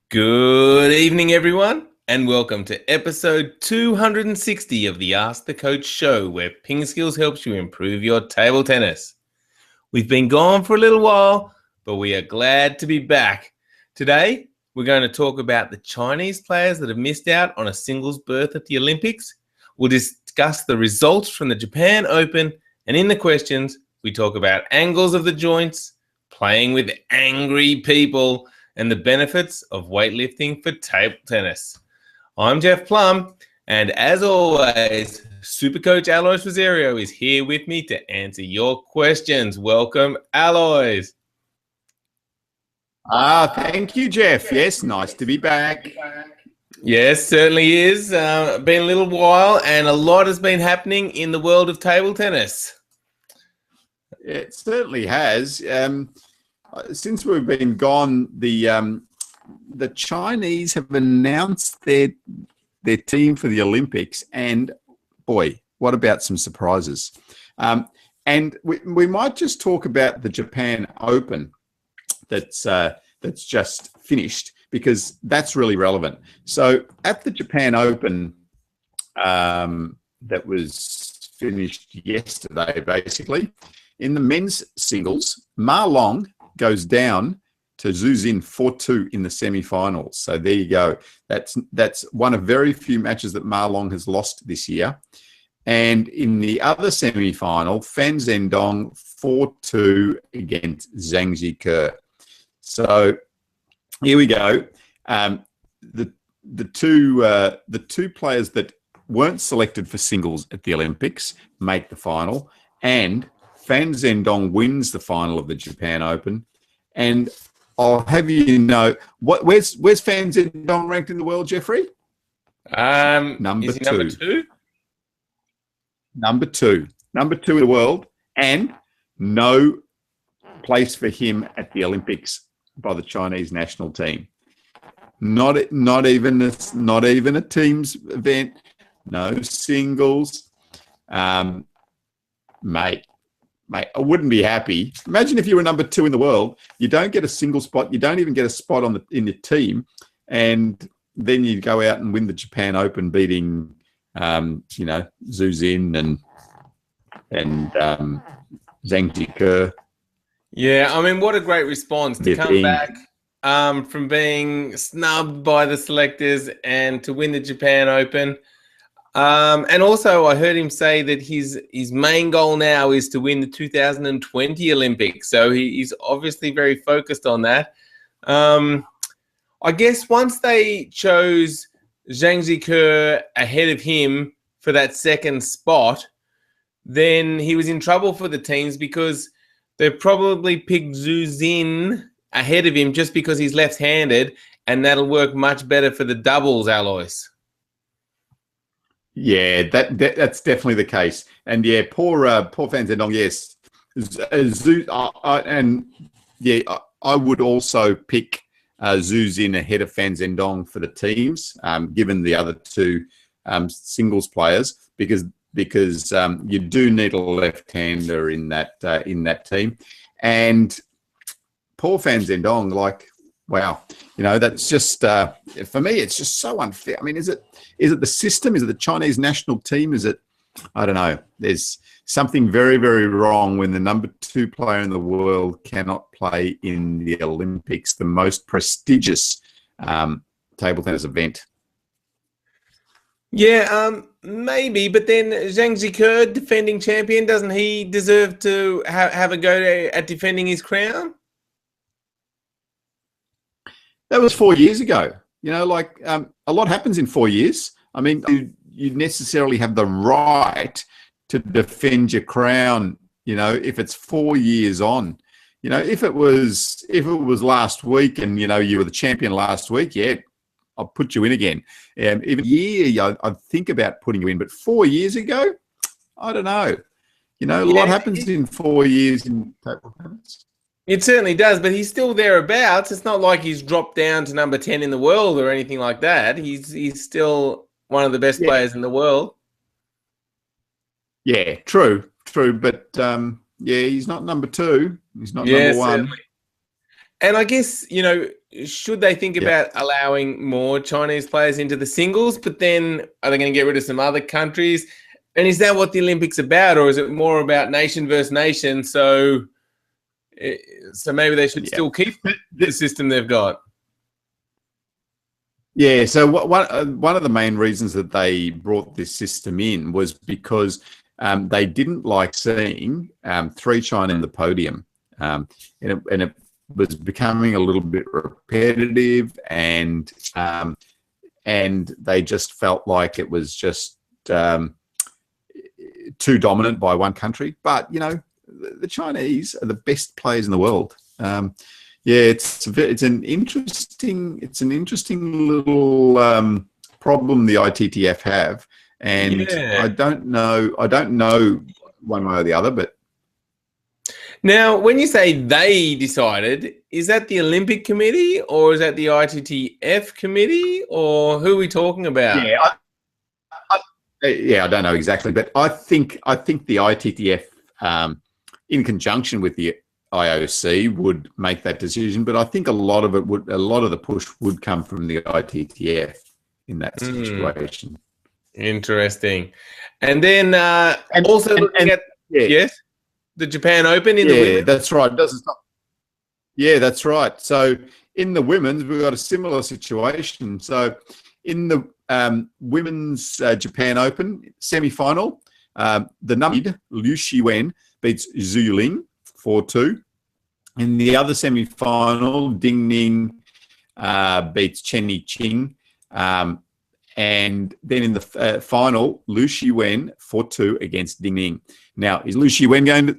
Good evening, everyone, and welcome to episode 260 of the Ask the Coach show, where PingSkills helps you improve your table tennis. We've been gone for a little while, but we are glad to be back. Today, we're going to talk about the Chinese players that have missed out on a singles berth at the Olympics. We'll discuss the results from the Japan Open, and in the questions, we talk about angles of the joints, playing with angry people, and the benefits of weightlifting for table tennis. I'm Jeff Plum, and as always, Super Coach Alois Rosario is here with me to answer your questions. Welcome, Alois. Thank you, Jeff. Yes, nice to be back. Yes, certainly is. Been a little while, and a lot has been happening in the world of table tennis. It certainly has. Since we've been gone, the Chinese have announced their team for the Olympics, and boy, what about some surprises? And we might just talk about the Japan Open that's just finished, because that's really relevant. So at the Japan Open, that was finished yesterday, basically, in the men's singles, Ma Long goes down to Zhu Xin 4-2 in the semi-finals. So there you go. That's one of very few matches that Ma Long has lost this year. And in the other semi-final, Fan Zhendong 4-2 against Zhang Jike. So here we go. The two players that weren't selected for singles at the Olympics make the final, and Fan Zhendong wins the final of the Japan Open. And I'll have you know, where's Fan Zhendong ranked in the world, Jeffrey? Number two. Number two in the world, and no place for him at the Olympics by the Chinese national team. Not even a teams event, no singles. Mate, I wouldn't be happy. Imagine if you were number two in the world, you don't get a single spot, you don't even get a spot in the team, and then you go out and win the Japan Open, beating Zhu Xin and Zhang Jike. Yeah, I mean, what a great response to come back from being snubbed by the selectors and to win the Japan Open. And also, I heard him say that his main goal now is to win the 2020 Olympics. So he's obviously very focused on that. I guess once they chose Zhang Jike ahead of him for that second spot, then he was in trouble for the teams, because they probably picked Zhu Xin ahead of him just because he's left-handed, and that'll work much better for the doubles, Alois. Yeah, that's definitely the case. And yeah, poor Fan Zhendong. Yes, I would also pick Zhu Xin ahead of Fan Zhendong for the teams, given the other two singles players, because you do need a left-hander in that team. And poor Fan Zhendong, like, wow, that's just for me, it's just so unfair. I mean, is it the system? Is it the Chinese national team? Is it? I don't know. There's something very, very wrong when the number two player in the world cannot play in the Olympics, the most prestigious table tennis event. Yeah, maybe, but then Zhang Jike, defending champion, doesn't he deserve to have a go at defending his crown? That was 4 years ago. A lot happens in 4 years. I mean, you necessarily have the right to defend your crown, if it's 4 years on. If it was last week and, you were the champion last week, yeah, I'll put you in again. Even a year, I'd think about putting you in. But 4 years ago, I don't know. A lot happens in 4 years in table tennis. It certainly does, but he's still thereabouts. It's not like he's dropped down to number 10 in the world or anything like that. He's still one of the best players in the world. Yeah, true. But, he's not number two. He's not number one. Certainly. And I guess, should they think about allowing more Chinese players into the singles, but then are they going to get rid of some other countries? And is that what the Olympics about, or is it more about nation versus nation? So maybe they should still keep the system they've got. Yeah, so one of the main reasons that they brought this system in was because they didn't like seeing 3 China in the podium, and it was becoming a little bit repetitive, and they just felt like it was just too dominant by one country. But the Chinese are the best players in the world. It's an interesting little problem the ITTF have, and I don't know one way or the other. But now, when you say they decided, is that the Olympic Committee or is that the ITTF committee, or who are we talking about? I don't know exactly, but I think the ITTF, in conjunction with the IOC, would make that decision. But I think a lot of the push would come from the ITTF in that situation. Interesting. And then looking at the Japan Open in the women. That's right. It doesn't stop. Yeah, that's right. So in the women's, we've got a similar situation. So in the women's Japan Open semi-final, the number Liu Shiwen beats Zhu Ling 4-2. In the other semi-final, Ding Ning beats Chen Yiqing. And then in the final, Liu Shiwen 4-2 against Ding Ning. Now, is Liu Shiwen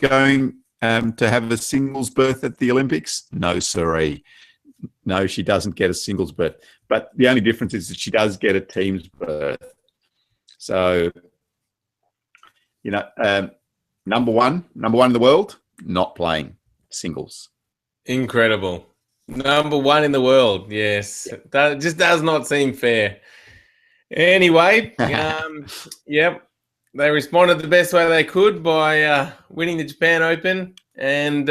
going to have a singles berth at the Olympics? No, siree. No, she doesn't get a singles berth. But the only difference is that she does get a team's berth. So, number one in the world, not playing singles. Incredible. Number 1 in the world. Yes. That just does not seem fair. Anyway, they responded the best way they could by winning the Japan Open, and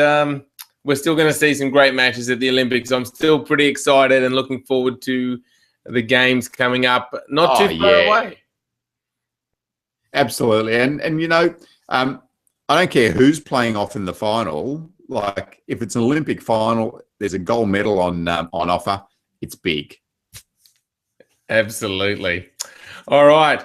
we're still going to see some great matches at the Olympics. I'm still pretty excited and looking forward to the games coming up not too far away. Absolutely. And I don't care who's playing off in the final. Like, if it's an Olympic final, there's a gold medal on offer. It's big. Absolutely. All right.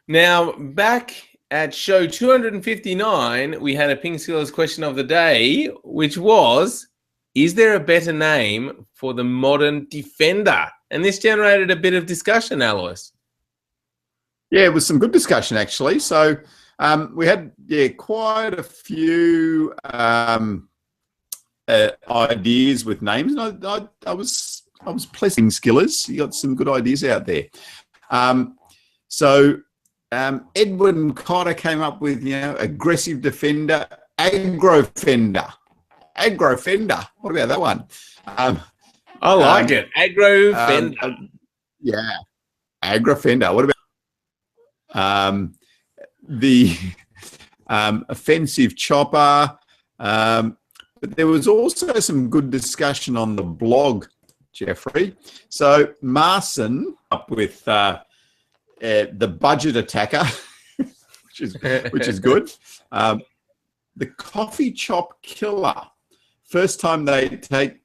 Now, back at show 259, we had a PingSkills question of the day, which was, is there a better name for the modern defender? And this generated a bit of discussion, Alois. Yeah, it was some good discussion, actually. So we had quite a few ideas with names. And I was pleasing skillers. You got some good ideas out there. So Edwin Cotter came up with aggressive defender, aggro fender. What about that one? I like it. Aggro fender. Aggro fender. What about the offensive chopper? But there was also some good discussion on the blog, Jeffrey. So Marson up with the budget attacker, which is good. The coffee chop killer. First they take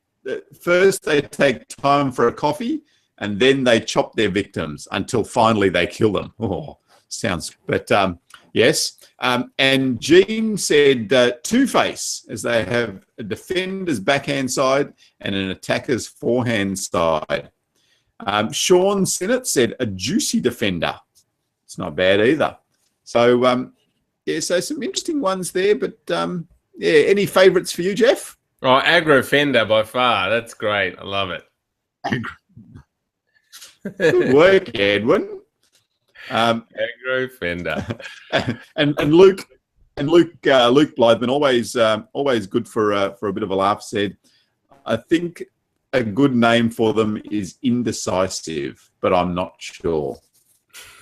time for a coffee, and then they chop their victims until finally they kill them. Oh, sounds. But yes. And Gene said two-face, as they have a defender's backhand side and an attacker's forehand side. Sean Sinnott said a juicy defender. It's not bad either. So, so some interesting ones there. But, any favourites for you, Jeff? Oh, aggro fender by far. That's great. I love it. Good work, Edwin. Aggro fender. and Luke Blytheman, always good for a bit of a laugh, said, I think a good name for them is indecisive, but I'm not sure.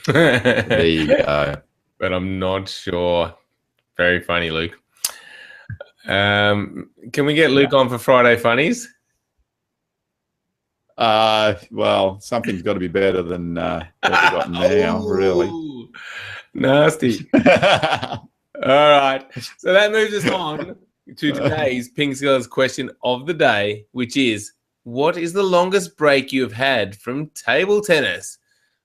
There you go. But I'm not sure. Very funny, Luke. Can we get Luke on for Friday Funnies? Well, something's got to be better than what we've got now, really. Ooh, nasty. All right. So that moves us on to today's PingSkills question of the day, which is, what is the longest break you have had from table tennis?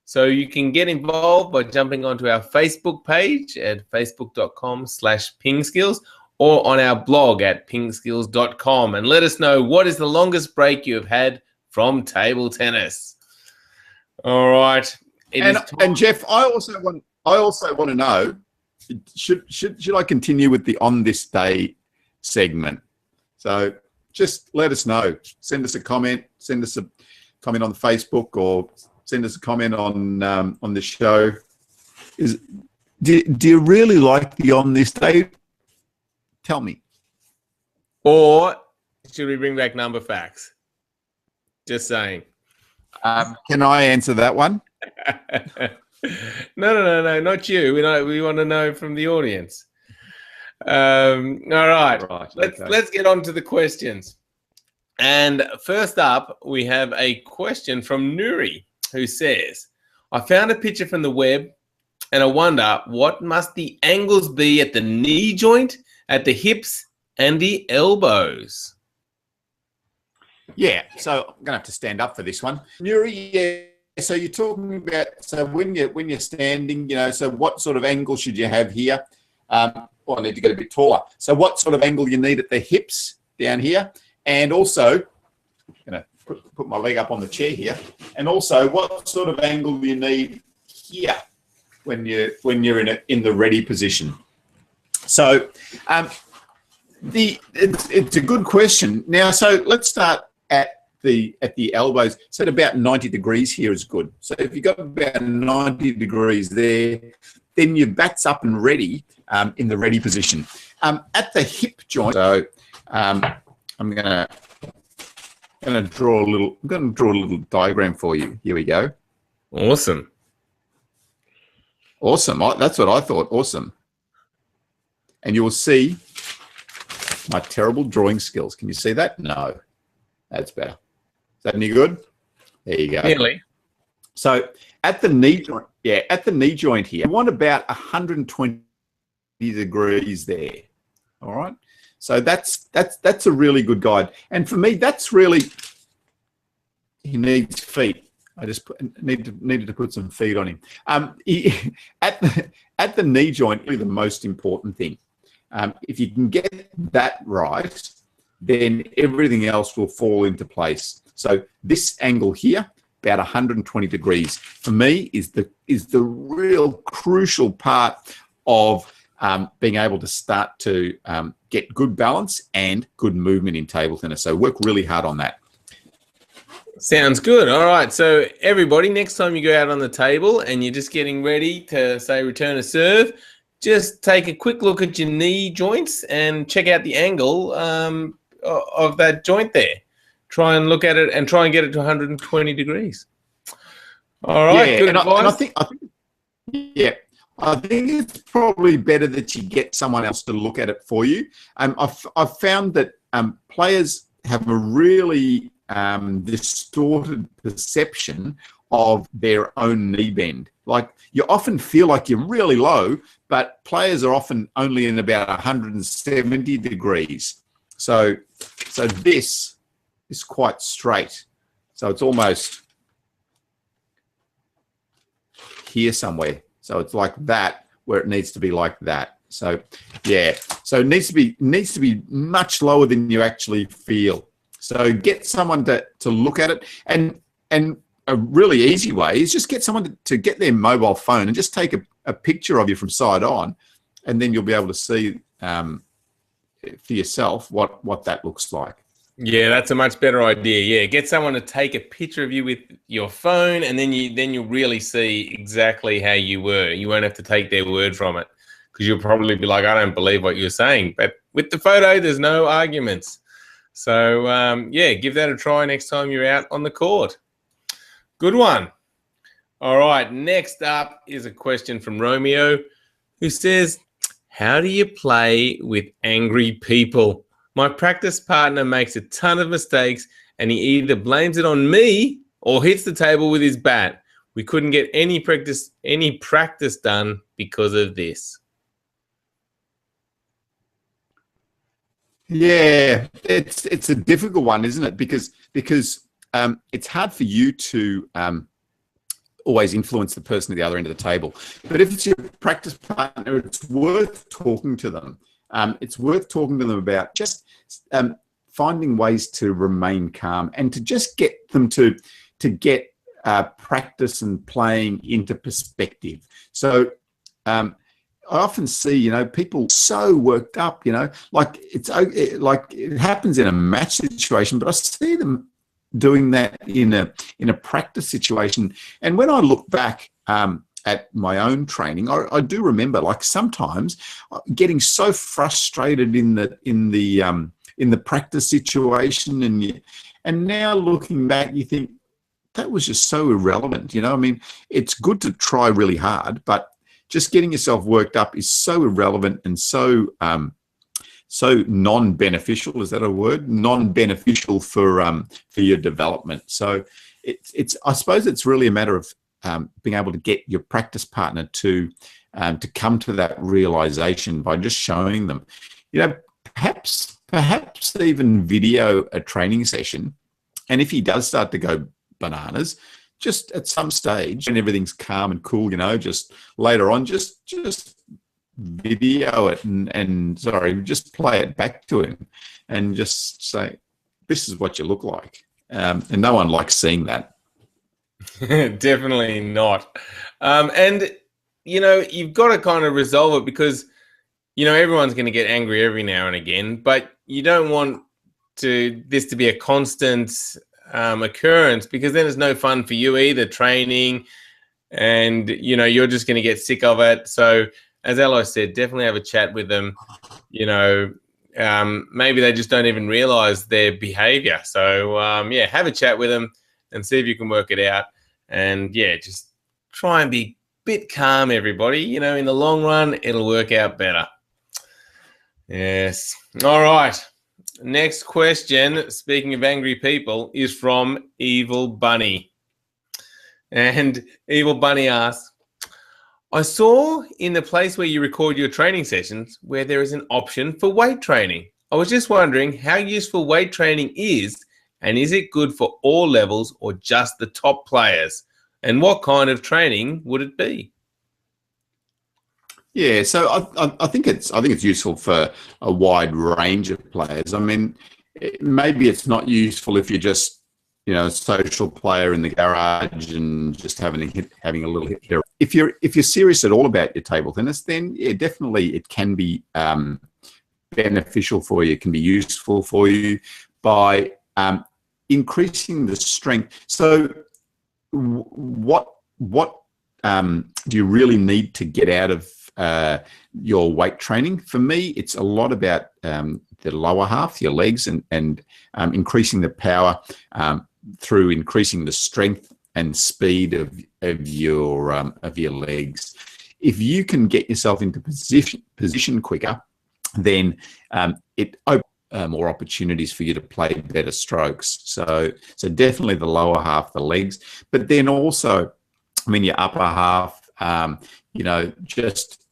So you can get involved by jumping onto our Facebook page at facebook.com/PingSkills or on our blog at pingskills.com and let us know what is the longest break you have had from table tennis. All right. And Jeff, I also want to know, should I continue with the on this day segment? So just let us know. Send us a comment. Send us a comment on Facebook, or send us a comment on the show. Do you really like the on this day? Tell me. Or should we bring back number facts? Just saying. Can I answer that one? No, not you. We want to know from the audience. All right. Let's get on to the questions. And first up, we have a question from Nuri, who says, I found a picture from the web and I wonder, what must the angles be at the knee joint, at the hips, and the elbows? Yeah, so I'm going to have to stand up for this one. Nuri, yeah. So you're talking about, so when you're standing, so what sort of angle should you have here? Well, I need to get a bit taller. So what sort of angle you need at the hips down here? And also, I'm going to put my leg up on the chair here. And also, what sort of angle you need here when you're in the ready position? So it's a good question. Now, so let's start at the elbows. So at about 90 degrees here is good. So if you've got about 90 degrees there, then your back's up and ready in the ready position. At the hip joint, so I'm gonna draw a little diagram for you. Here we go. Awesome. That's what I thought. Awesome. And you will see my terrible drawing skills. Can you see that? No. That's better. Is that any good? There you go. Nearly. So at the knee joint, here, you want about 120 degrees there. All right. So that's a really good guide. And for me, that's really, he needs feet. I just needed to put some feet on him. At the knee joint, really the most important thing. If you can get that right, then everything else will fall into place. So this angle here, about 120 degrees, for me is the real crucial part of being able to start to get good balance and good movement in table tennis. So work really hard on that. Sounds good. All right. So everybody, next time you go out on the table and you're just getting ready to, say, return a serve, just take a quick look at your knee joints and check out the angle of that joint there. Try and look at it and try and get it to 120 degrees. All right. Yeah, good advice. I think it's probably better that you get someone else to look at it for you. I've found that players have a really distorted perception of their own knee bend. Like, you often feel like you're really low, but players are often only in about 170 degrees. So this is quite straight. So it's almost here somewhere. So it's like that, where it needs to be like that. So yeah, so it needs to be much lower than you actually feel. So get someone to look at it, and a really easy way is just get someone to get their mobile phone and just take a picture of you from side on, and then you'll be able to see for yourself what that looks like. Yeah, that's a much better idea. Yeah, get someone to take a picture of you with your phone, and then you'll really see exactly how you were. You won't have to take their word from it, because you'll probably be like, I don't believe what you're saying. But with the photo, there's no arguments. So yeah, give that a try next time you're out on the court. Good one. All right, next up is a question from Romeo, who says, how do you play with angry people? My practice partner makes a ton of mistakes and he either blames it on me or hits the table with his bat. We couldn't get any practice done because of this. Yeah, it's a difficult one, isn't it? Because it's hard for you to always influence the person at the other end of the table. But if it's your practice partner, it's worth talking to them. It's worth talking to them about just finding ways to remain calm and to just get them to get practice and playing into perspective. So I often see, people so worked up, like it happens in a match situation, but I see them doing that in a practice situation. And when I look back at my own training, I do remember, like, sometimes getting so frustrated in the practice situation, and now looking back, you think that was just so irrelevant. I mean, it's good to try really hard, but just getting yourself worked up is so irrelevant and so non-beneficial. Is that a word? Non-beneficial for your development. So I suppose it's really a matter of being able to get your practice partner to come to that realization by just showing them. Perhaps even video a training session, and if he does start to go bananas, just at some stage when everything's calm and cool, just later on, just video it and just play it back to him and just say, this is what you look like. And no one likes seeing that. Definitely not. And, you've got to kind of resolve it because, everyone's going to get angry every now and again, but you don't want this to be a constant occurrence, because then it's no fun for you either, training, and you're just going to get sick of it. So as Aloy said, definitely have a chat with them. Maybe they just don't even realize their behavior. So have a chat with them and see if you can work it out. And just try and be a bit calm, everybody. In the long run, it'll work out better. Yes. All right. Next question, speaking of angry people, is from Evil Bunny. And Evil Bunny asks, I saw in the place where you record your training sessions where there is an option for weight training. I was just wondering how useful weight training is, and is it good for all levels or just the top players? And what kind of training would it be? Yeah, so I think it's useful for a wide range of players. I mean, maybe it's not useful if you're just a social player in the garage and just having a little hit here. If you're serious at all about your table tennis, then definitely it can be beneficial for you. It can be useful for you by increasing the strength. So, what do you really need to get out of your weight training? For me, it's a lot about the lower half, your legs, and increasing the power through increasing the strength and speed of your legs. If you can get yourself into position quicker, then it opens more opportunities for you to play better strokes. So definitely the lower half, the legs, but then also, your upper half, just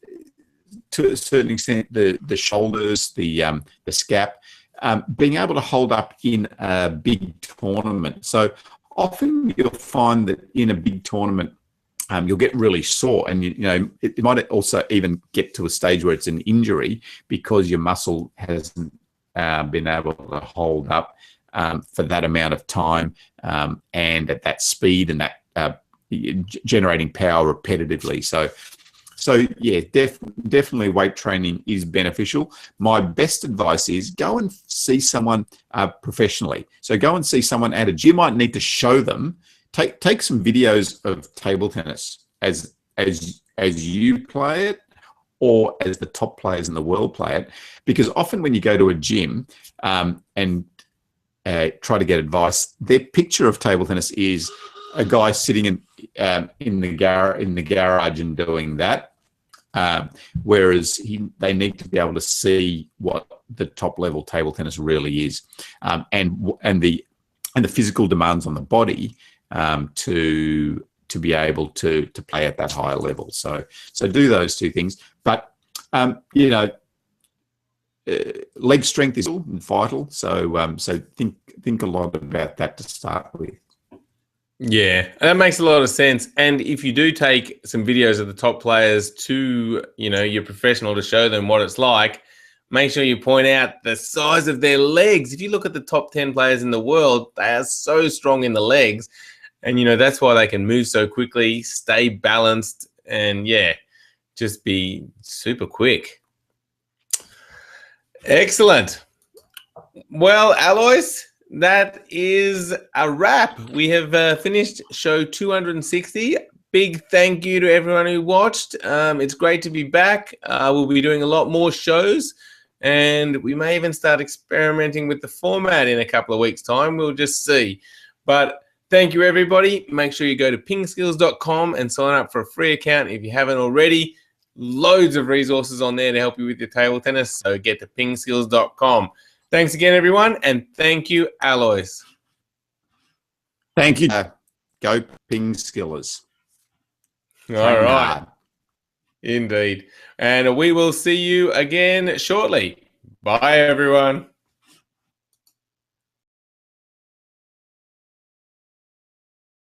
to a certain extent, the shoulders, the scap, being able to hold up in a big tournament. So often you'll find that in a big tournament, you'll get really sore, and it might also even get to a stage where it's an injury because your muscle hasn't been able to hold up for that amount of time and at that speed and that generating power repetitively. So yeah, definitely weight training is beneficial. My best advice is go and see someone professionally. So go and see someone at a gym. You might need to show them. Take some videos of table tennis as you play it, or as the top players in the world play it, because often when you go to a gym and try to get advice, their picture of table tennis is a guy sitting in the garage and doing that, whereas they need to be able to see what the top level table tennis really is, and the and the physical demands on the body to be able to play at that higher level. So do those two things. But leg strength is vital. So think a lot about that to start with. Yeah, that makes a lot of sense. And if you do take some videos of the top players to, your professional to show them what it's like, make sure you point out the size of their legs. If you look at the top 10 players in the world, they are so strong in the legs. And, that's why they can move so quickly, stay balanced, and, just be super quick. Excellent. Well, Alois, that is a wrap. We have finished show 260. Big thank you to everyone who watched. It's great to be back. We'll be doing a lot more shows, and we may even start experimenting with the format in a couple of weeks' time. We'll just see. But thank you, everybody. Make sure you go to pingskills.com and sign up for a free account if you haven't already. Loads of resources on there to help you with your table tennis, so get to pingskills.com. Thanks again, everyone, and thank you, Alois. Thank you. Go PingSkillers. All right. Indeed. And we will see you again shortly. Bye, everyone.